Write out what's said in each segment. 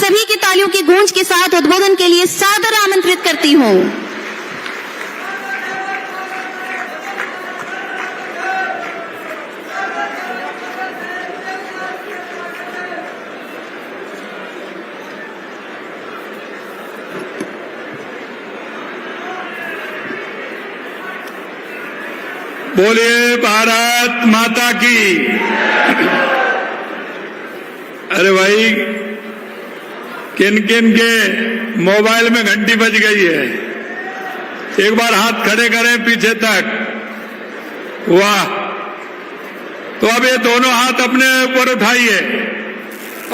सभी की तालियों की गूंज के साथ उद्बोधन के लिए सादर आमंत्रित करती हूं। बोलिए भारत माता की। अरे भाई, किन किन के मोबाइल में घंटी बज गई है? एक बार हाथ खड़े करें पीछे तक। वाह। तो अब ये दोनों हाथ अपने ऊपर उठाइए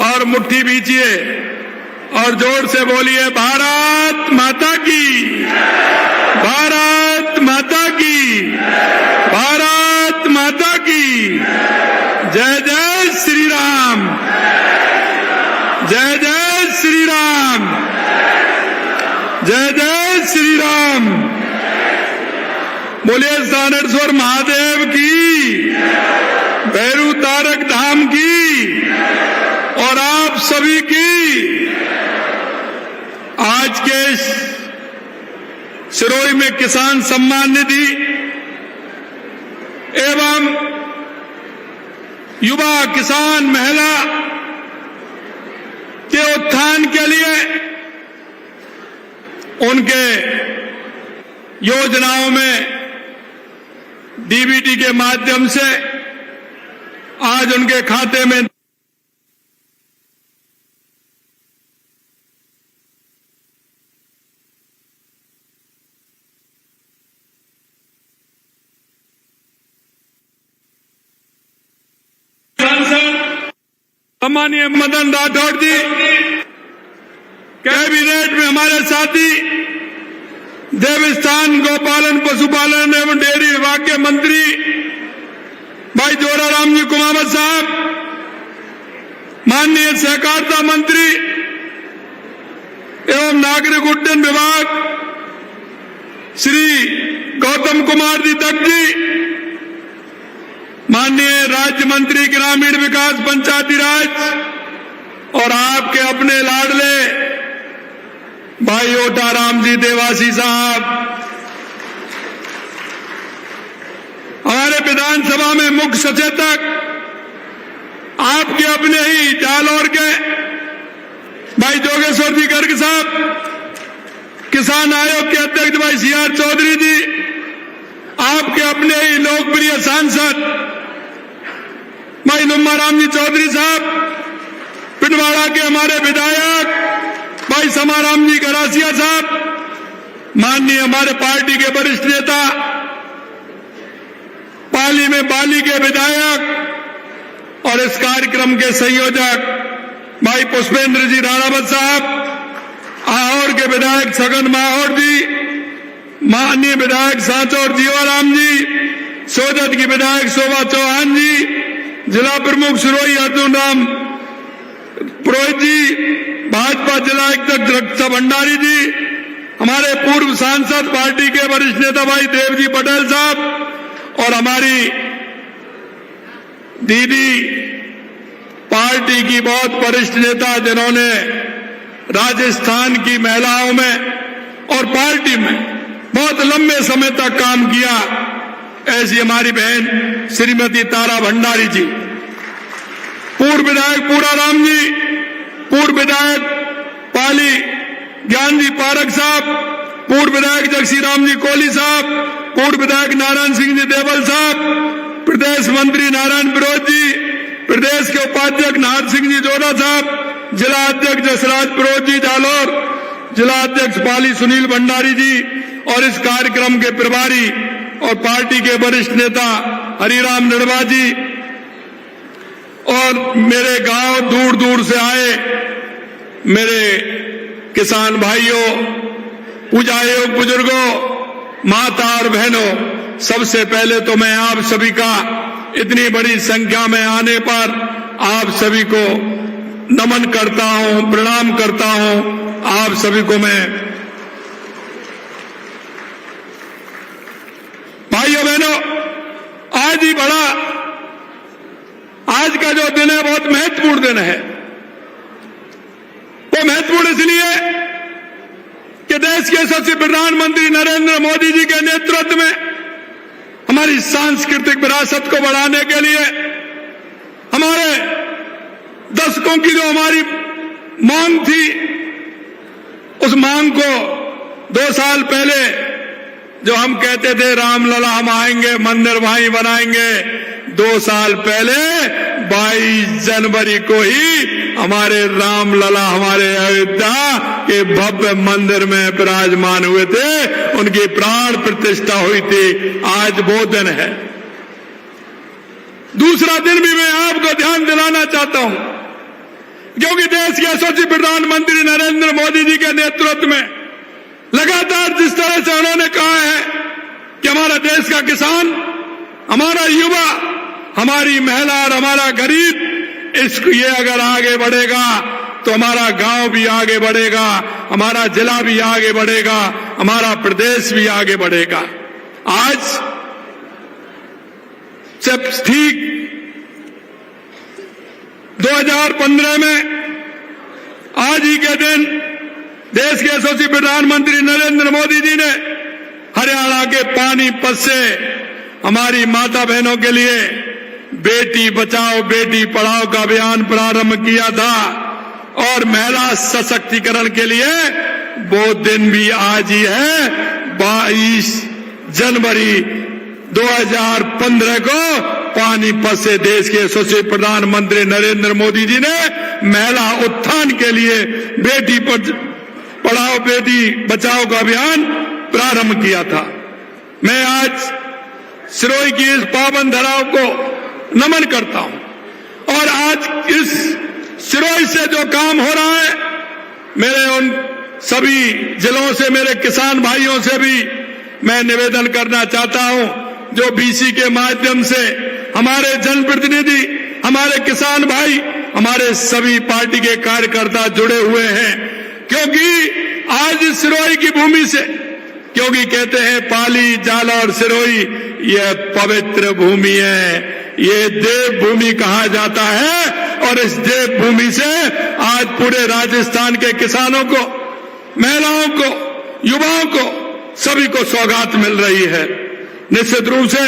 और मुट्ठी बीचिए और जोर से बोलिए भारत माता की, भारत माता की, भारत माता की। जय जय श्री राम, जय जय श्री राम, जय जय श्री राम। बोलिए सानेश्वर महादेव की, भैरू तारक धाम की और आप सभी की। आज के सिरोही में किसान सम्मान निधि एवं युवा किसान महिला के उत्थान के लिए उनके योजनाओं में डीबीटी के माध्यम से आज उनके खाते में सम्मानीय मदन राठौड़ जी, कैबिनेट में हमारे साथी देवस्थान गौपालन पशुपालन एवं डेयरी विभाग के मंत्री भाई जोराराम जी कुमावत साहब, माननीय सहकारिता मंत्री एवं नागरिक उड्डयन विभाग श्री गौतम कुमार जी तक जी, माननीय राज्य मंत्री ग्रामीण विकास पंचायती राज और आपके अपने लाडले भाई ओटाराम जी देवासी साहब, हमारे विधानसभा में मुख्य सचेतक आपके अपने ही जालौर के भाई जोगेश्वर जी गर्ग साहब, किसान आयोग के अध्यक्ष भाई सीआर चौधरी जी, आपके अपने ही लोकप्रिय सांसद भाई नुम्माराम जी चौधरी साहब, पिंडवाड़ा के हमारे विधायक भाई समाराम जी गरासिया साहब, माननीय हमारे पार्टी के वरिष्ठ नेता पाली में बाली के विधायक और इस कार्यक्रम के संयोजक भाई पुष्पेंद्र जी राणावत साहब, आहोर के विधायक छगन माहौर जी, माननीय विधायक सांचौर जीवाराम जी, सोजत की विधायक शोभा चौहान जी, जिला प्रमुख सिरोही अर्जुन राम पुरोहित जी, भाजपा जिला अध्यक्ष रक्षा भंडारी जी, हमारे पूर्व सांसद पार्टी के वरिष्ठ नेता भाई देवजी पटेल साहब और हमारी दीदी पार्टी की बहुत वरिष्ठ नेता जिन्होंने राजस्थान की महिलाओं में और पार्टी में बहुत लंबे समय तक काम किया, ऐसी हमारी बहन श्रीमती तारा भंडारी जी, पूर्व विधायक पूराराम जी, पूर्व विधायक पाली ज्ञान जी पारक साहब, पूर्व विधायक जगसी राम जी कोहली साहब, पूर्व विधायक नारायण सिंह जी देवल साहब, प्रदेश मंत्री नारायण विरोध जी, प्रदेश के उपाध्यक्ष नाथ सिंह जी जोड़ा साहब, जिला अध्यक्ष जसराज विरोध जी जालौर, जिला अध्यक्ष पाली सुनील भंडारी जी और इस कार्यक्रम के प्रभारी और पार्टी के वरिष्ठ नेता हरिराम निड़वा जी और मेरे गांव दूर दूर से आए मेरे किसान भाइयों, पूजायोग बुजुर्गों, माता और बहनों, सबसे पहले तो मैं आप सभी का इतनी बड़ी संख्या में आने पर आप सभी को नमन करता हूं, प्रणाम करता हूं। आप सभी को मैं भाइयों बहनों, आज ही बड़ा, आज का जो दिन है बहुत महत्वपूर्ण दिन है। वो महत्वपूर्ण इसलिए कि देश के यशस्वी प्रधानमंत्री नरेंद्र मोदी जी के नेतृत्व में हमारी सांस्कृतिक विरासत को बढ़ाने के लिए हमारे दशकों की जो हमारी मांग थी, उस मांग को 2 साल पहले जो हम कहते थे रामलला हम आएंगे, मंदिर वहीं बनाएंगे, 2 साल पहले 22 जनवरी को ही हमारे रामलला हमारे अयोध्या के भव्य मंदिर में विराजमान हुए थे, उनकी प्राण प्रतिष्ठा हुई थी। आज वो दिन है। दूसरा दिन भी मैं आपको ध्यान दिलाना चाहता हूं, क्योंकि देश के यशस्वी प्रधानमंत्री नरेंद्र मोदी जी के नेतृत्व में लगातार जिस तरह से उन्होंने कहा है कि हमारा देश का किसान, हमारा युवा, हमारी महिला और हमारा गरीब, ये अगर आगे बढ़ेगा तो हमारा गांव भी आगे बढ़ेगा, हमारा जिला भी आगे बढ़ेगा, हमारा प्रदेश भी आगे बढ़ेगा। आज से ठीक 2015 में आज ही के दिन देश के यशस्वी प्रधानमंत्री नरेंद्र मोदी जी ने हरियाणा के पानीपत से हमारी माता बहनों के लिए बेटी बचाओ बेटी पढ़ाओ का अभियान प्रारंभ किया था, और महिला सशक्तिकरण के लिए वो दिन भी आज ही है। 22 जनवरी 2015 को पानीपत से देश के यशस्वी प्रधानमंत्री नरेंद्र मोदी जी ने महिला उत्थान के लिए बेटी पढ़ाओ बेटी बचाओ का अभियान प्रारंभ किया था। मैं आज सिरोही की इस पावन धराओं को नमन करता हूं, और आज इस सिरोही से जो काम हो रहा है, मेरे उन सभी जिलों से, मेरे किसान भाइयों से भी मैं निवेदन करना चाहता हूं, जो बीसी के माध्यम से हमारे जनप्रतिनिधि, हमारे किसान भाई, हमारे सभी पार्टी के कार्यकर्ता जुड़े हुए हैं, क्योंकि आज सिरोही की भूमि से, क्योंकि कहते हैं पाली जालौर सिरोही यह पवित्र भूमि है, ये देव भूमि कहा जाता है, और इस देव भूमि से आज पूरे राजस्थान के किसानों को, महिलाओं को, युवाओं को, सभी को सौगात मिल रही है। निश्चित रूप से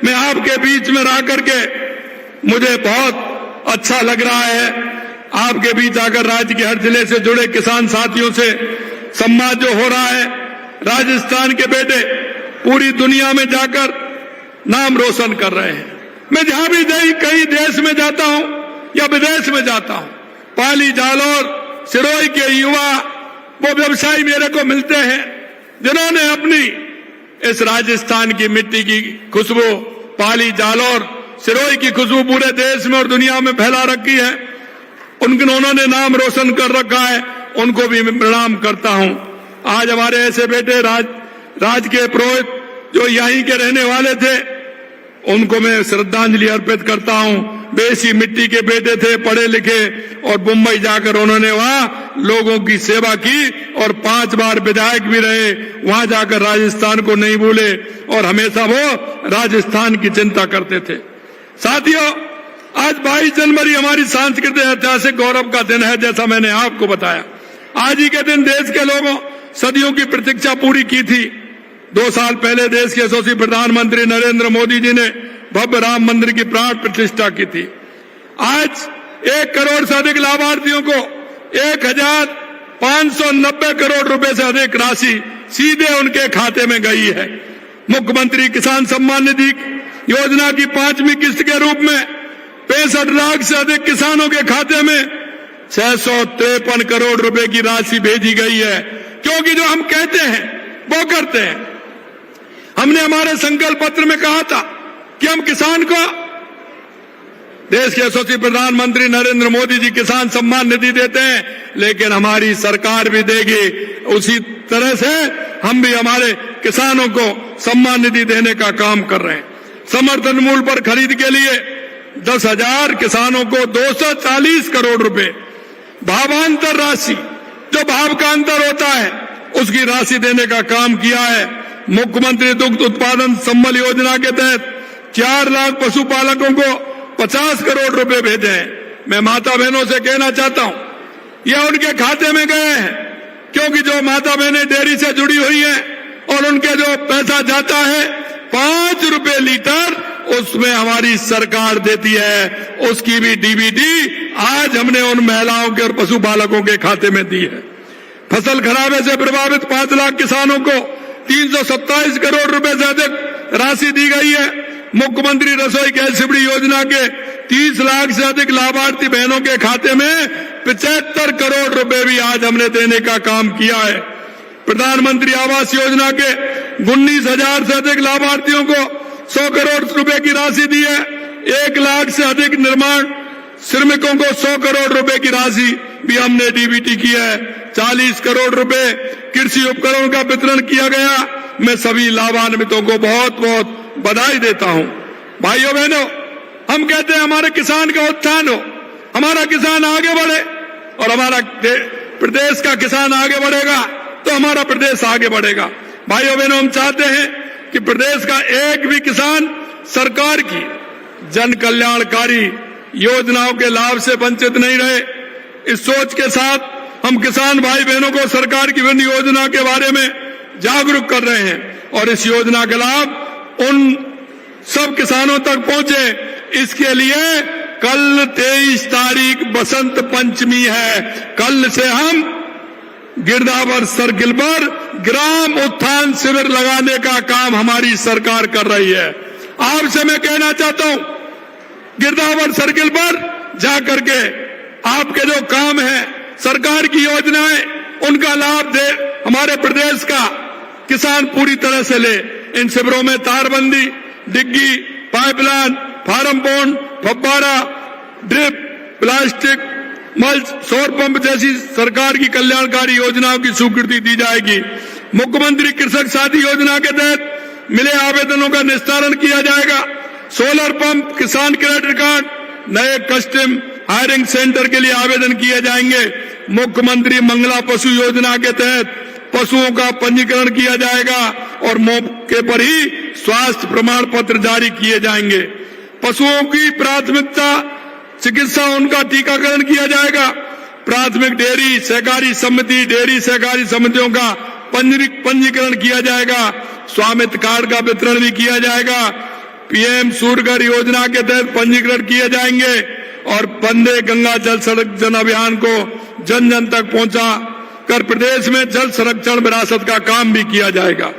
मैं आपके बीच में रह करके मुझे बहुत अच्छा लग रहा है। आपके बीच आकर राज्य के हर जिले से जुड़े किसान साथियों से संवाद जो हो रहा है, राजस्थान के बेटे पूरी दुनिया में जाकर नाम रोशन कर रहे हैं। मैं जहां भी कहीं देश में जाता हूं या विदेश में जाता हूं, पाली जालौर सिरोही के युवा, वो व्यवसायी मेरे को मिलते हैं, जिन्होंने अपनी इस राजस्थान की मिट्टी की खुशबू, पाली जालौर सिरोही की खुशबू पूरे देश में और दुनिया में फैला रखी है। उन्होंने नाम रोशन कर रखा है, उनको भी मैं प्रणाम करता हूं। आज हमारे ऐसे बेटे राज के पुरोहित जो यहीं के रहने वाले थे, उनको मैं श्रद्धांजलि अर्पित करता हूं। देसी मिट्टी के बेटे थे, पढ़े लिखे, और मुंबई जाकर उन्होंने वहां लोगों की सेवा की, और 5 बार विधायक भी रहे। वहां जाकर राजस्थान को नहीं भूले, और हमेशा वो राजस्थान की चिंता करते थे। साथियों, आज 22 जनवरी हमारी सांस्कृतिक ऐतिहासिक गौरव का दिन है। जैसा मैंने आपको बताया, आज ही के दिन देश के लोगों सदियों की प्रतीक्षा पूरी की थी। 2 साल पहले देश के यशस्वी प्रधानमंत्री नरेंद्र मोदी जी ने भव्य राम मंदिर की प्राण प्रतिष्ठा की थी। आज 1 करोड़ से अधिक लाभार्थियों को 1590 करोड़ रुपए से अधिक राशि सीधे उनके खाते में गई है। मुख्यमंत्री किसान सम्मान निधि योजना की 5वीं किस्त के रूप में 65 लाख से अधिक किसानों के खाते में 653 करोड़ रुपए की राशि भेजी गई है। क्योंकि जो हम कहते हैं वो करते हैं। हमने हमारे संकल्प पत्र में कहा था कि हम किसान को, देश के यशस्वी प्रधानमंत्री नरेंद्र मोदी जी किसान सम्मान निधि देते हैं, लेकिन हमारी सरकार भी देगी। उसी तरह से हम भी हमारे किसानों को सम्मान निधि देने का काम कर रहे हैं। समर्थन मूल्य पर खरीद के लिए 10,000 किसानों को 240 करोड़ रुपए भावांतर राशि, जो भाव का अंतर होता है, उसकी राशि देने का काम किया है। मुख्यमंत्री दुग्ध उत्पादन संबल योजना के तहत 4 लाख पशुपालकों को 50 करोड़ रुपए भेजे हैं। मैं माता बहनों से कहना चाहता हूं ये उनके खाते में गए हैं, क्योंकि जो माता बहनें डेयरी से जुड़ी हुई हैं और उनके जो पैसा जाता है 5 रुपए लीटर, उसमें हमारी सरकार देती है, उसकी भी डीबीटी आज हमने उन महिलाओं के और पशुपालकों के खाते में दी है। फसल खराबे से प्रभावित 5 लाख किसानों को 327 करोड़ रुपए से अधिक राशि दी गई है। मुख्यमंत्री रसोई गैस सब्सिडी योजना के 30 लाख से अधिक लाभार्थी बहनों के खाते में 75 करोड़ रुपए भी आज हमने देने का काम किया है। प्रधानमंत्री आवास योजना के 19,000 से अधिक लाभार्थियों को 100 करोड़ रुपए की राशि दी है। 1 लाख से अधिक निर्माण श्रमिकों को 100 करोड़ रुपए की राशि भी हमने डीबीटी की है। 40 करोड़ रुपए कृषि उपकरणों का वितरण किया गया। मैं सभी लाभान्वितों को बहुत बहुत बधाई देता हूं। भाइयों बहनों, हम कहते हैं हमारे किसान का उत्थान हो, हमारा किसान आगे बढ़े, और हमारा प्रदेश का किसान आगे बढ़ेगा तो हमारा प्रदेश आगे बढ़ेगा। भाइयों बहनों, हम चाहते हैं कि प्रदेश का एक भी किसान सरकार की जन कल्याणकारी योजनाओं के लाभ से वंचित नहीं रहे। इस सोच के साथ हम किसान भाई बहनों को सरकार की विभिन्न योजना के बारे में जागरूक कर रहे हैं, और इस योजना का लाभ उन सब किसानों तक पहुंचे। इसके लिए कल 23 तारीख बसंत पंचमी है। कल से हम गिरदावर सर्किल पर ग्राम उत्थान शिविर लगाने का काम हमारी सरकार कर रही है। आपसे मैं कहना चाहता हूं, गिरदावर सर्किल पर जाकर के आपके जो काम है, सरकार की योजनाएं, उनका लाभ दे, हमारे प्रदेश का किसान पूरी तरह से ले। इन शिविरों में तारबंदी, डिग्गी, पाइपलाइन, फार्म पॉन्ड, फव्वारा, ड्रिप, प्लास्टिक, मल्च, सौर पंप जैसी सरकार की कल्याणकारी योजनाओं की स्वीकृति दी जाएगी। मुख्यमंत्री कृषक साथी योजना के तहत मिले आवेदनों का निस्तारण किया जाएगा। सोलर पंप, किसान क्रेडिट कार्ड, नए कस्टम हायरिंग सेंटर के लिए आवेदन किए जाएंगे। मुख्यमंत्री मंगला पशु योजना के तहत पशुओं का पंजीकरण किया जाएगा और मौके पर ही स्वास्थ्य प्रमाण पत्र जारी किए जाएंगे। पशुओं की प्राथमिकता चिकित्सा, उनका टीकाकरण किया जाएगा। प्राथमिक डेयरी सहकारी समिति, डेयरी सहकारी समितियों का पंजीकरण किया जाएगा। स्वामित्व कार्ड का वितरण भी किया जाएगा। पीएम सूर्यघर योजना के तहत पंजीकरण किए जाएंगे और वंदे गंगा जल सड़क जन अभियान को जन जन तक पहुंचा कर प्रदेश में जल संरक्षण विरासत का काम भी किया जाएगा।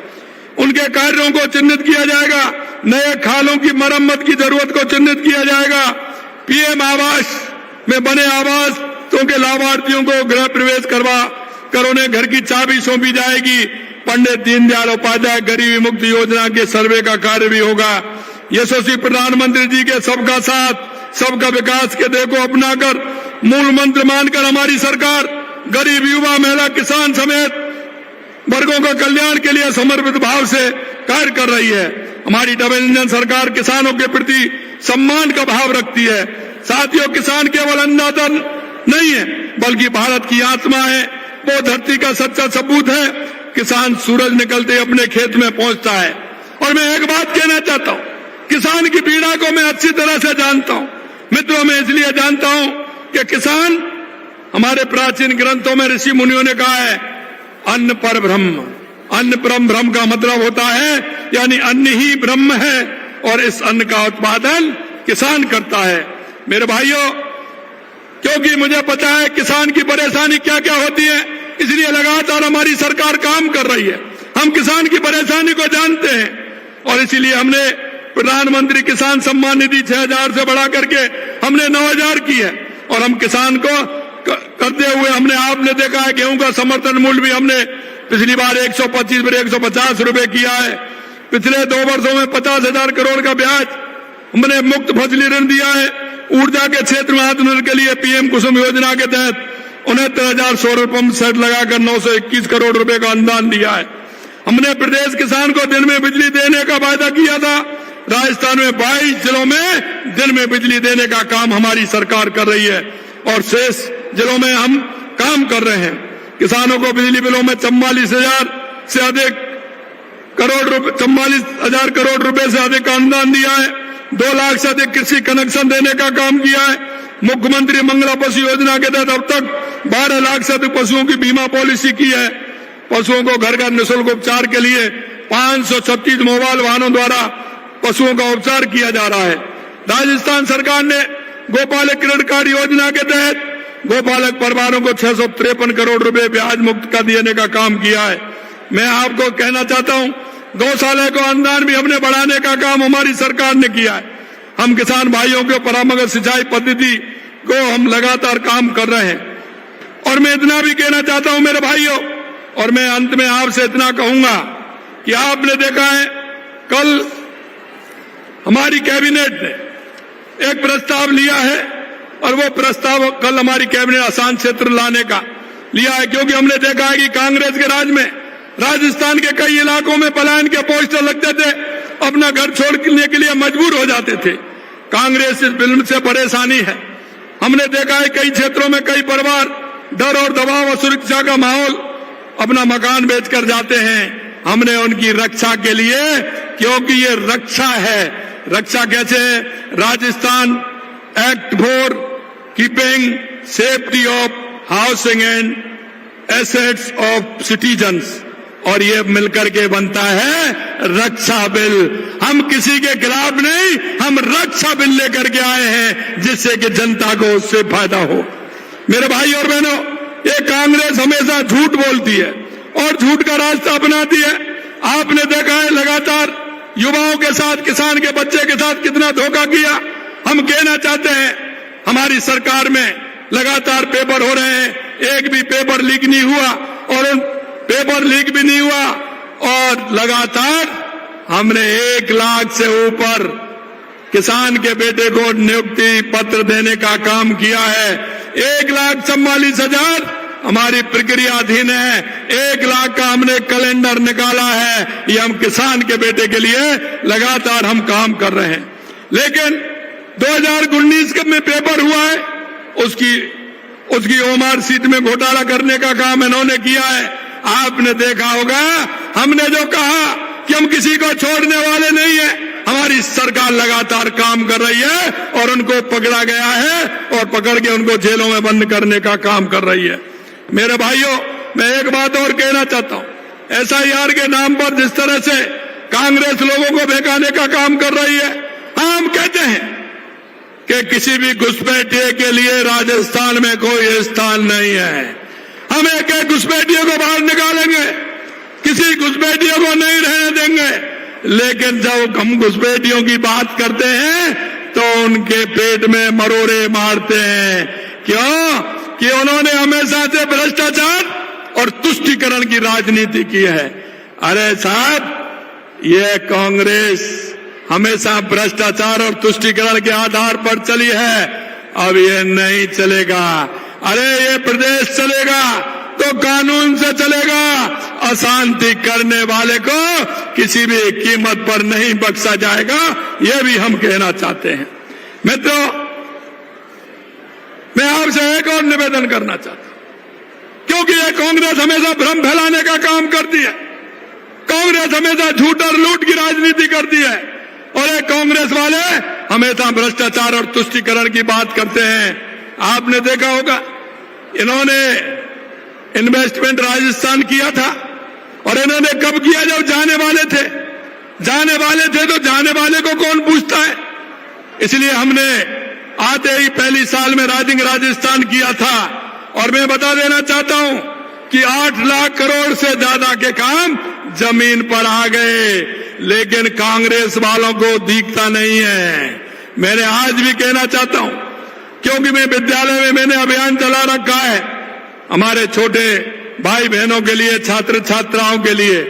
उनके कार्यों को चिन्हित किया जाएगा। नए खालों की मरम्मत की जरूरत को चिन्हित किया जाएगा। पीएम आवास में बने आवासों के लाभार्थियों को गृह प्रवेश करवा कर उन्हें घर की चाबी सौंपी जाएगी। पंडित दीनदयाल उपाध्याय गरीबी मुक्ति योजना के सर्वे का कार्य भी होगा। यशस्वी प्रधानमंत्री जी के सबका साथ सबका विकास के देह को अपनाकर मूल मंत्र मानकर हमारी सरकार गरीब, युवा, महिला, किसान समेत वर्गों का कल्याण के लिए समर्पित भाव से कार्य कर रही है। हमारी डबल इंजन सरकार किसानों के प्रति सम्मान का भाव रखती है। साथियों, किसान केवल अन्नदाता नहीं है, बल्कि भारत की आत्मा है। वो धरती का सच्चा सबूत है। किसान सूरज निकलते अपने खेत में पहुंचता है। और मैं एक बात कहना चाहता हूं, किसान की पीड़ा को मैं अच्छी तरह से जानता हूं। मित्रों, मैं इसलिए जानता हूं कि किसान, हमारे प्राचीन ग्रंथों में ऋषि मुनियों ने कहा है, अन्न पर ब्रह्म। अन्न परम ब्रह्म का मतलब होता है, यानी अन्न ही ब्रह्म है और इस अन्न का उत्पादन किसान करता है। मेरे भाइयों, क्योंकि मुझे पता है किसान की परेशानी क्या क्या होती है, इसलिए लगातार हमारी सरकार काम कर रही है। हम किसान की परेशानी को जानते हैं और इसीलिए हमने प्रधानमंत्री किसान सम्मान निधि 6,000 से बढ़ा करके हमने 9,000 की है। और हम किसान को करते हुए हमने, आपने देखा है, गेहूं का समर्थन मूल्य भी हमने पिछली बार 125 पर 150 रुपए किया है। पिछले 2 वर्षों में 50,000 करोड़ का ब्याज हमने मुक्त फसली ऋण दिया है। ऊर्जा के क्षेत्र में आत्मनिर्भर के लिए पीएम कुसुम योजना के तहत 69,000 सौर पंप सेट लगाकर 921 करोड़ रुपए का अनुदान दिया है। हमने प्रदेश किसान को दिन में बिजली देने का वायदा किया था। राजस्थान में 22 जिलों में दिन में बिजली देने का काम हमारी सरकार कर रही है और शेष जिलों में हम काम कर रहे हैं। किसानों को बिजली बिलों में 44,000 से अधिक करोड़ रुपए 44,000 करोड़ रुपए से अधिक का अनुदान दिया है। 2 लाख से अधिक कृषि कनेक्शन देने का काम किया है। मुख्यमंत्री मंगला पशु योजना के तहत अब तक 12 लाख से अधिक पशुओं की बीमा पॉलिसी की है। पशुओं को घर घर निःशुल्क उपचार के लिए 536 मोबाइल वाहनों द्वारा पशुओं का उपचार किया जा रहा है। राजस्थान सरकार ने गोपालक क्रेडिट कार्ड योजना के तहत गोपालक परिवारों को 653 करोड़ रुपए ब्याज मुक्त कर देने का काम किया है। मैं आपको कहना चाहता हूं, गौशाला को अनुदान भी हमने बढ़ाने का काम हमारी सरकार ने किया है। हम किसान भाइयों के परामर्श सिंचाई पद्धति को हम लगातार काम कर रहे हैं। और मैं इतना भी कहना चाहता हूं मेरे भाइयों, और मैं अंत में आपसे इतना कहूंगा कि आपने देखा है कल हमारी कैबिनेट ने एक प्रस्ताव लिया है, और वो प्रस्ताव कल हमारी कैबिनेट आसान क्षेत्र लाने का लिया है, क्योंकि हमने देखा है कि कांग्रेस के राज में राजस्थान के कई इलाकों में पलायन के पोस्टर लगते थे, अपना घर छोड़ने के लिए मजबूर हो जाते थे। कांग्रेस इस बिल से परेशानी है। हमने देखा है कई क्षेत्रों में कई परिवार डर और दबाव और सुरक्षा का माहौल अपना मकान बेचकर जाते हैं। हमने उनकी रक्षा के लिए, क्योंकि ये रक्षा है, रक्षा कैसे है, Rajasthan act for keeping safety of housing and assets of citizens, और ये मिलकर के बनता है रक्षा बिल। हम किसी के खिलाफ नहीं, हम रक्षा बिल लेकर के आए हैं जिससे कि जनता को उससे फायदा हो। मेरे भाई और बहनों, ये कांग्रेस हमेशा झूठ बोलती है और झूठ का रास्ता अपनाती है। आपने देखा है लगातार युवाओं के साथ, किसान के बच्चे के साथ कितना धोखा किया। हम कहना चाहते हैं हमारी सरकार में लगातार पेपर हो रहे हैं, एक भी पेपर लीक नहीं हुआ, और पेपर लीक भी नहीं हुआ, और लगातार हमने 1 लाख से ऊपर किसान के बेटे को नियुक्ति पत्र देने का काम किया है। 1,44,000 हमारी प्रक्रियाधीन है। 1 लाख का हमने कैलेंडर निकाला है। ये हम किसान के बेटे के लिए लगातार हम काम कर रहे हैं। लेकिन 2019 में पेपर हुआ है, उसकी ओमार सीट में घोटाला करने का काम इन्होंने किया है। आपने देखा होगा, हमने जो कहा कि हम किसी को छोड़ने वाले नहीं है, हमारी सरकार लगातार काम कर रही है, और उनको पकड़ा गया है, और पकड़ के उनको जेलों में बंद करने का काम कर रही है। मेरे भाइयों, मैं एक बात और कहना चाहता हूं, SIR के नाम पर जिस तरह से कांग्रेस लोगों को बहकाने का काम कर रही है, हम कहते हैं कि किसी भी घुसपैठिए के लिए राजस्थान में कोई स्थान नहीं है। हम एक एक घुसपैठियों को बाहर निकालेंगे, किसी घुसपैठियों को नहीं रहने देंगे। लेकिन जब हम घुसपैठियों की बात करते हैं तो उनके पेट में मरोड़े मारते हैं। क्यों? कि उन्होंने हमेशा से भ्रष्टाचार और तुष्टीकरण की राजनीति की है। अरे साहब, ये कांग्रेस हमेशा भ्रष्टाचार और तुष्टीकरण के आधार पर चली है, अब ये नहीं चलेगा। अरे ये प्रदेश चलेगा तो कानून से चलेगा। अशांति करने वाले को किसी भी कीमत पर नहीं बख्शा जाएगा, ये भी हम कहना चाहते हैं। मित्रों, मैं आपसे एक और निवेदन करना चाहता हूं, क्योंकि ये कांग्रेस हमेशा भ्रम फैलाने का काम करती है। कांग्रेस हमेशा झूठ और लूट की राजनीति करती है, और ये कांग्रेस वाले हमेशा भ्रष्टाचार और तुष्टीकरण की बात करते हैं। आपने देखा होगा, इन्होंने इन्वेस्टमेंट राजस्थान किया था, और इन्होंने कब किया? जब जाने वाले थे। जाने वाले थे तो जाने वाले को कौन पूछता है? इसलिए हमने आते ही पहली साल में राजिंग राजस्थान किया था। और मैं बता देना चाहता हूं कि 8 लाख करोड़ से ज्यादा के काम जमीन पर आ गए, लेकिन कांग्रेस वालों को दिखता नहीं है। मैंने आज भी कहना चाहता हूं, क्योंकि मैं विद्यालय में मैंने अभियान चला रखा है हमारे छोटे भाई बहनों के लिए, छात्र छात्राओं के लिए,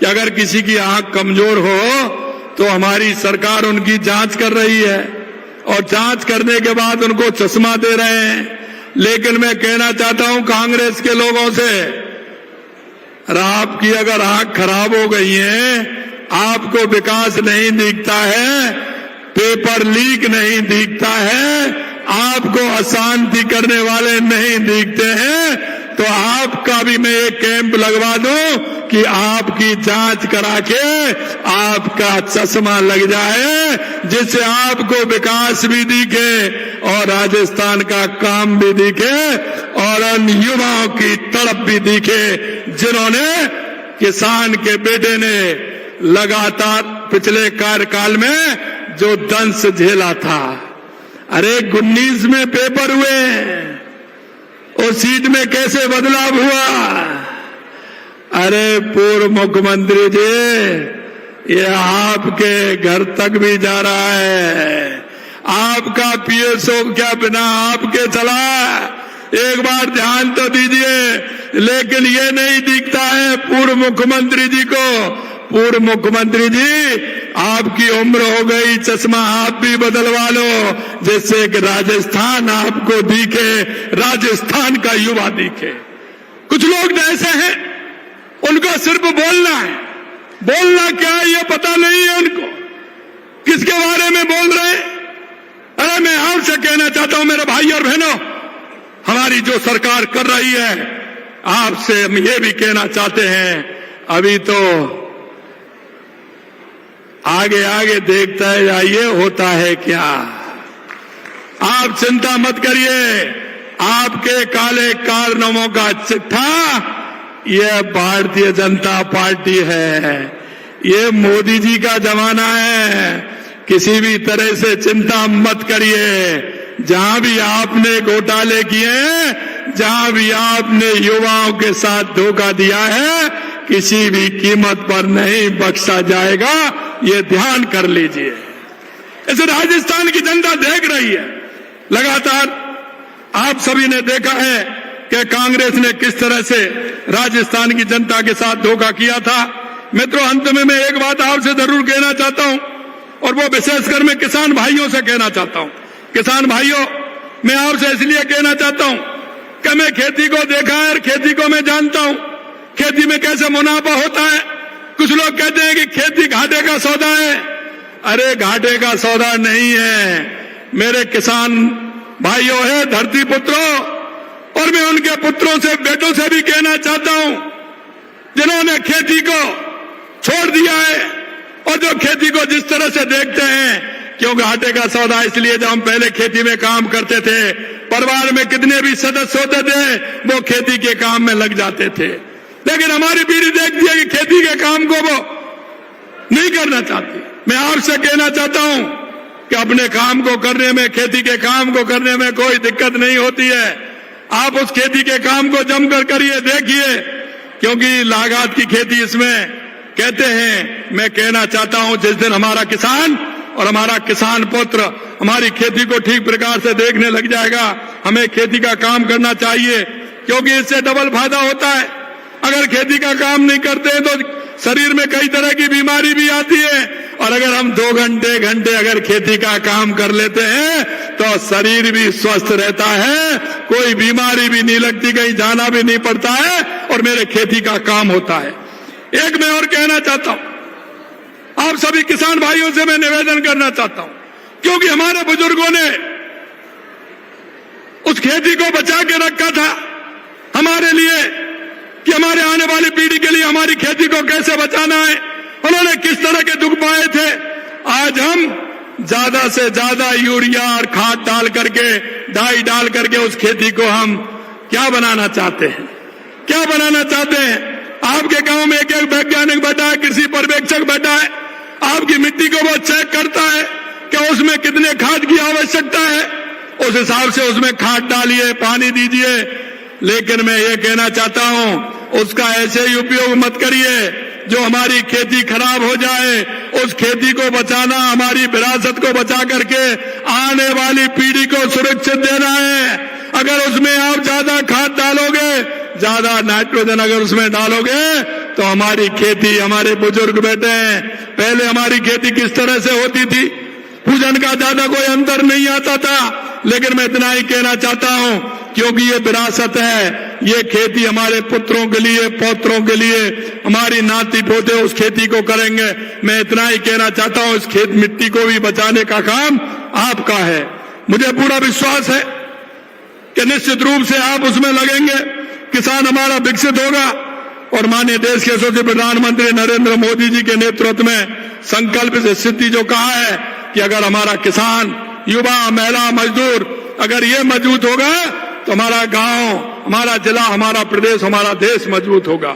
कि अगर किसी की आंख कमजोर हो तो हमारी सरकार उनकी जांच कर रही है, और जांच करने के बाद उनको चश्मा दे रहे हैं। लेकिन मैं कहना चाहता हूं कांग्रेस के लोगों से, आपकी अगर आंख खराब हो गई है, आपको विकास नहीं दिखता है, पेपर लीक नहीं दिखता है, आपको अशांति करने वाले नहीं दिखते हैं, तो आपका भी मैं एक कैंप लगवा दूं कि आपकी जांच करा के आपका चश्मा लग जाए, जिससे आपको विकास भी दिखे और राजस्थान का काम भी दिखे और उन युवाओं की तड़प भी दिखे जिन्होंने किसान के बेटे ने लगातार पिछले कार्यकाल में जो दंश झेला था। अरे 19 में पेपर हुए, उस सीट में कैसे बदलाव हुआ? अरे पूर्व मुख्यमंत्री जी, ये आपके घर तक भी जा रहा है। आपका पीएसओ क्या बिना आपके चला? एक बार ध्यान तो दीजिए। लेकिन ये नहीं दिखता है पूर्व मुख्यमंत्री जी को। पूर्व मुख्यमंत्री जी, आपकी उम्र हो गई, चश्मा आप भी बदलवा लो, जिससे कि राजस्थान आपको दिखे, राजस्थान का युवा दिखे। कुछ लोग ऐसे हैं, उनको सिर्फ बोलना है। बोलना क्या है ये पता नहीं है उनको, किसके बारे में बोल रहे हैं। अरे मैं आपसे कहना चाहता हूं मेरे भाई और बहनों, हमारी जो सरकार कर रही है, आपसे हम ये भी कहना चाहते हैं, अभी तो आगे आगे देखते जाइए होता है क्या। आप चिंता मत करिए, आपके काले कारनामों का चिट्ठा यह भारतीय जनता पार्टी है, ये मोदी जी का जमाना है। किसी भी तरह से चिंता मत करिए। जहां भी आपने घोटाले किए, जहां भी आपने युवाओं के साथ धोखा दिया है, किसी भी कीमत पर नहीं बख्शा जाएगा, ये ध्यान कर लीजिए। इसे राजस्थान की जनता देख रही है। लगातार आप सभी ने देखा है कि कांग्रेस ने किस तरह से राजस्थान की जनता के साथ धोखा किया था। मित्रों, अंत में मैं एक बात आपसे जरूर कहना चाहता हूं, और वो विशेषकर मैं किसान भाइयों से कहना चाहता हूं। किसान भाइयों, मैं आपसे इसलिए कहना चाहता हूं कि मैं खेती को देखा है और खेती को मैं जानता हूं, खेती में कैसे मुनाफा होता है। कुछ लोग कहते हैं कि खेती घाटे का सौदा है। अरे घाटे का सौदा नहीं है मेरे किसान भाइयों, है धरती पुत्रों। और मैं उनके पुत्रों से, बेटों से भी कहना चाहता हूं जिन्होंने खेती को छोड़ दिया है और जो खेती को जिस तरह से देखते हैं। क्यों घाटे का सौदा? इसलिए जब हम पहले खेती में काम करते थे, परिवार में कितने भी सदस्य होते थे, वो खेती के काम में लग जाते थे। लेकिन हमारी पीढ़ी देखती है कि खेती के काम को वो नहीं करना चाहती। मैं आपसे कहना चाहता हूं कि अपने काम को करने में, खेती के काम को करने में कोई दिक्कत नहीं होती है। आप उस खेती के काम को जमकर करिए, देखिए, क्योंकि लागत की खेती इसमें कहते हैं। मैं कहना चाहता हूं जिस दिन हमारा किसान और हमारा किसान पुत्र हमारी खेती को ठीक प्रकार से देखने लग जाएगा, हमें खेती का काम करना चाहिए, क्योंकि इससे डबल फायदा होता है। अगर खेती का काम नहीं करते हैं तो शरीर में कई तरह की बीमारी भी आती है, और अगर हम 2 घंटे अगर खेती का काम कर लेते हैं तो शरीर भी स्वस्थ रहता है, कोई बीमारी भी नहीं लगती, कहीं जाना भी नहीं पड़ता है, और मेरे खेती का काम होता है। एक मैं और कहना चाहता हूं, आप सभी किसान भाइयों से मैं निवेदन करना चाहता हूं, क्योंकि हमारे बुजुर्गों ने उस खेती को बचा के रखा था हमारे लिए, कि हमारे आने वाली पीढ़ी के लिए हमारी खेती को कैसे बचाना है। उन्होंने किस तरह के दुख पाए थे। आज हम ज्यादा से ज्यादा यूरिया और खाद डाल करके, डाई डाल करके उस खेती को हम क्या बनाना चाहते हैं, क्या बनाना चाहते हैं। आपके गांव में एक एक वैज्ञानिक बैठा है, कृषि पर्यवेक्षक बैठा है, आपकी मिट्टी को वो चेक करता है कि उसमें कितने खाद की आवश्यकता है, उस हिसाब से उसमें खाद डालिए, पानी दीजिए। लेकिन मैं ये कहना चाहता हूं, उसका ऐसे ही उपयोग मत करिए जो हमारी खेती खराब हो जाए। उस खेती को बचाना, हमारी विरासत को बचा करके आने वाली पीढ़ी को सुरक्षित देना है। अगर उसमें आप ज्यादा खाद डालोगे, ज्यादा नाइट्रोजन अगर उसमें डालोगे, तो हमारी खेती, हमारे बुजुर्ग बैठे हैं, पहले हमारी खेती किस तरह से होती थी, पूजन का ज्यादा कोई अंतर नहीं आता था। लेकिन मैं इतना ही कहना चाहता हूं, क्योंकि ये विरासत है, ये खेती हमारे पुत्रों के लिए, पौत्रों के लिए, हमारी नाती पोते उस खेती को करेंगे। मैं इतना ही कहना चाहता हूं, इस खेत मिट्टी को भी बचाने का काम आपका है। मुझे पूरा विश्वास है कि निश्चित रूप से आप उसमें लगेंगे, किसान हमारा विकसित होगा। और माननीय देश के यशस्वी प्रधानमंत्री नरेंद्र मोदी जी के नेतृत्व में संकल्प से सिद्धि जो कहा है कि अगर हमारा किसान, युवा, महिला, मजदूर अगर ये मजबूत होगा तो हमारा गांव, हमारा जिला, हमारा प्रदेश, हमारा देश मजबूत होगा।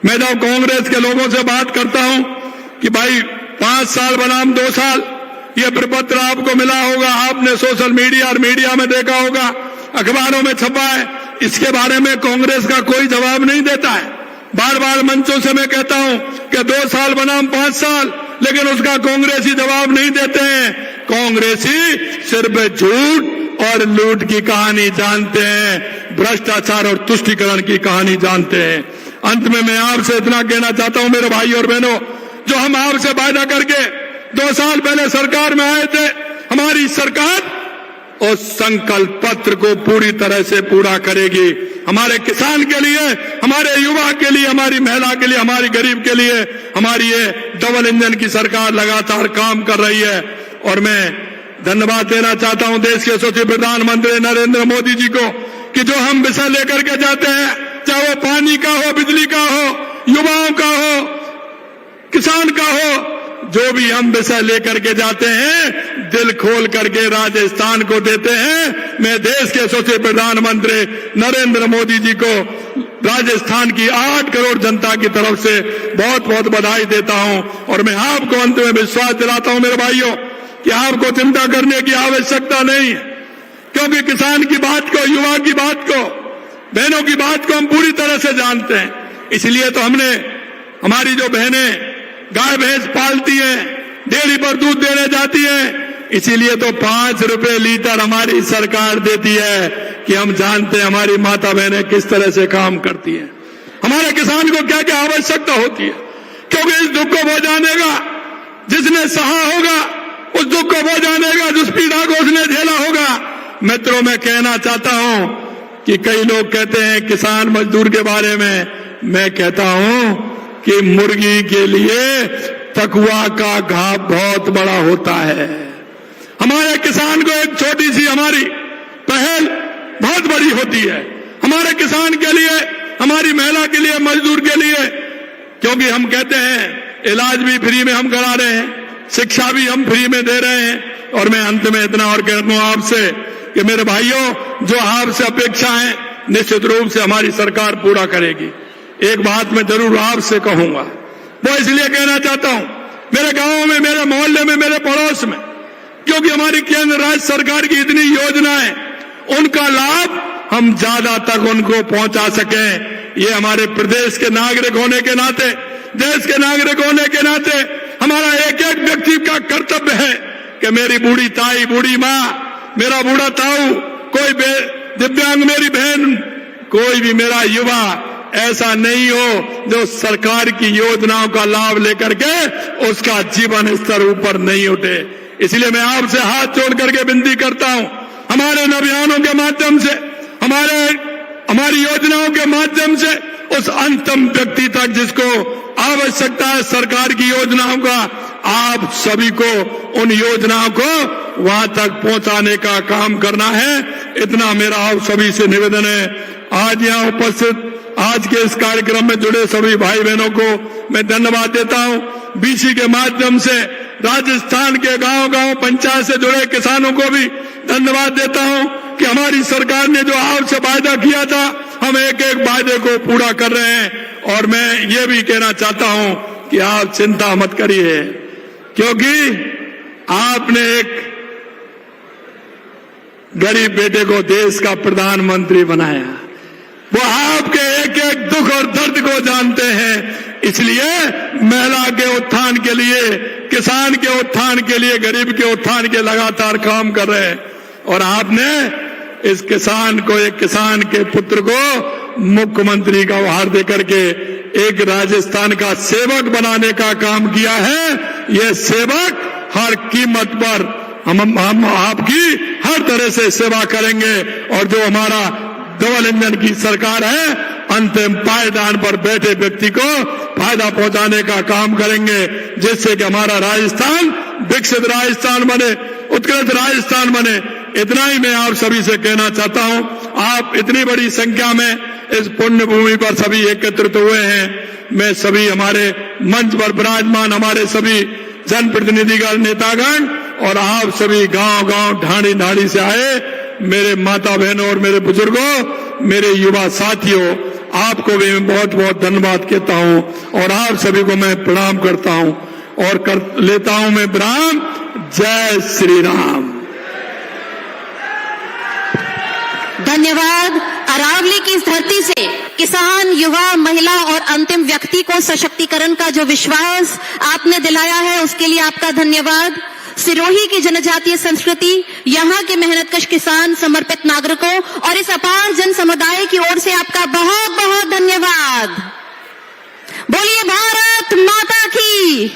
मैं जब कांग्रेस के लोगों से बात करता हूं कि भाई 5 साल बनाम 2 साल, ये प्रपत्र आपको मिला होगा, आपने सोशल मीडिया और मीडिया में देखा होगा, अखबारों में छपा है, इसके बारे में कांग्रेस का कोई जवाब नहीं देता है। बार बार मंचों से मैं कहता हूं कि 2 साल बनाम 5 साल, लेकिन उसका कांग्रेसी जवाब नहीं देते हैं। कांग्रेसी सिर्फ झूठ और लूट की कहानी जानते हैं, भ्रष्टाचार और तुष्टीकरण की कहानी जानते हैं। अंत में मैं आपसे इतना कहना चाहता हूं मेरे भाई और बहनों, जो हम आपसे वायदा करके 2 साल पहले सरकार में आए थे, हमारी सरकार उस संकल्प पत्र को पूरी तरह से पूरा करेगी। हमारे किसान के लिए, हमारे युवा के लिए, हमारी महिला के लिए, हमारी गरीब के लिए हमारी ये डबल इंजन की सरकार लगातार काम कर रही है। और मैं धन्यवाद देना चाहता हूं देश के यशस्वी प्रधानमंत्री नरेंद्र मोदी जी को कि जो हम विषय लेकर के जाते हैं, चाहे वो पानी का हो, बिजली का हो, युवाओं का हो, किसान का हो, जो भी हम विषय लेकर के जाते हैं, दिल खोल करके राजस्थान को देते हैं। मैं देश के यशस्वी प्रधानमंत्री नरेंद्र मोदी जी को राजस्थान की 8 करोड़ जनता की तरफ से बहुत बहुत बधाई देता हूं। और मैं आपको अंत में विश्वास दिलाता हूं मेरे भाइयों कि आपको चिंता करने की आवश्यकता नहीं है, क्योंकि किसान की बात को, युवा की बात को, बहनों की बात को हम पूरी तरह से जानते हैं। इसलिए तो हमने, हमारी जो बहनें गाय भैंस पालती हैं, डेयरी पर दूध देने जाती हैं, इसीलिए तो 5 रुपए लीटर हमारी सरकार देती है कि हम जानते हैं हमारी माता बहनें किस तरह से काम करती हैं। हमारे किसान को क्या क्या आवश्यकता होती है, क्योंकि इस दुख को वो जानेगा जिसने सहा होगा, उस दुख को वो जानेगा जिस पीड़ा को उसने झेला होगा। मित्रों, मैं कहना चाहता हूं कि कई लोग कहते हैं किसान मजदूर के बारे में, मैं कहता हूं कि मुर्गी के लिए पकुआ का घाव बहुत बड़ा होता है। हमारे किसान को एक छोटी सी हमारी पहल बहुत बड़ी होती है, हमारे किसान के लिए, हमारी महिला के लिए, मजदूर के लिए, क्योंकि हम कहते हैं इलाज भी फ्री में हम करा रहे हैं, शिक्षा भी हम फ्री में दे रहे हैं। और मैं अंत में इतना और कहता हूं आपसे कि मेरे भाइयों, जो आपसे अपेक्षा है निश्चित रूप से हमारी सरकार पूरा करेगी। एक बात मैं जरूर आपसे कहूंगा, वो इसलिए कहना चाहता हूं, मेरे गांव में, मेरे मोहल्ले में, मेरे पड़ोस में, क्योंकि हमारी केंद्र राज्य सरकार की इतनी योजनाएं, उनका लाभ हम ज्यादा तक उनको पहुंचा सकें। ये हमारे प्रदेश के नागरिक होने के नाते, देश के नागरिक होने के नाते हमारा एक एक व्यक्ति का कर्तव्य है कि मेरी बूढ़ी ताई, बूढ़ी माँ, मेरा बूढ़ा ताऊ, कोई दिव्यांग मेरी बहन, कोई भी मेरा युवा ऐसा नहीं हो जो सरकार की योजनाओं का लाभ लेकर के उसका जीवन स्तर ऊपर नहीं उठे। इसलिए मैं आपसे हाथ जोड़ करके विनती करता हूं, हमारे अभियानों के माध्यम से, हमारी योजनाओं के माध्यम से उस अंतिम व्यक्ति तक जिसको आवश्यकता है सरकार की योजनाओं का, आप सभी को उन योजनाओं को वहां तक पहुंचाने का काम करना है। इतना मेरा आप सभी से निवेदन है। आज यहां उपस्थित, आज के इस कार्यक्रम में जुड़े सभी भाई बहनों को मैं धन्यवाद देता हूं। बीसी के माध्यम से राजस्थान के गांव-गांव पंचायत से जुड़े किसानों को भी धन्यवाद देता हूं कि हमारी सरकार ने जो आपसे वायदा किया था, हम एक एक वायदे को पूरा कर रहे हैं। और मैं ये भी कहना चाहता हूं कि आप चिंता मत करिए, क्योंकि आपने एक गरीब बेटे को देश का प्रधानमंत्री बनाया। वो आपके एक एक दुख और दर्द को जानते हैं, इसलिए महिला के उत्थान के लिए, किसान के उत्थान के लिए, गरीब के उत्थान के लगातार काम कर रहे हैं। और आपने इस किसान को, एक किसान के पुत्र को मुख्यमंत्री का उपहार देकर के एक राजस्थान का सेवक बनाने का काम किया है। ये सेवक हर कीमत पर हम आपकी हर तरह से सेवा करेंगे। और जो हमारा डबल इंजन की सरकार है, अंतिम पायदान पर बैठे व्यक्ति को फायदा पहुंचाने का काम करेंगे, जिससे कि हमारा राजस्थान विकसित राजस्थान बने, उत्कृष्ट राजस्थान बने। इतना ही मैं आप सभी से कहना चाहता हूं। आप इतनी बड़ी संख्या में इस पुण्य भूमि पर सभी एकत्रित हुए हैं। मैं सभी हमारे मंच पर विराजमान हमारे सभी जनप्रतिनिधिगण, नेतागण और आप सभी गांव-गांव, ढाणी-ढाणी से आए मेरे माता बहनों और मेरे बुजुर्गों, मेरे युवा साथियों, आपको भी मैं बहुत बहुत धन्यवाद कहता हूं और आप सभी को मैं प्रणाम करता हूं और कर लेता हूं मैं विराम। जय श्री राम। धन्यवाद। अरावली की इस धरती से किसान, युवा, महिला और अंतिम व्यक्ति को सशक्तिकरण का जो विश्वास आपने दिलाया है, उसके लिए आपका धन्यवाद। सिरोही की जनजातीय संस्कृति, यहाँ के मेहनतकश किसान, समर्पित नागरिकों और इस अपार जन समुदाय की ओर से आपका बहुत बहुत धन्यवाद। बोलिए भारत माता की।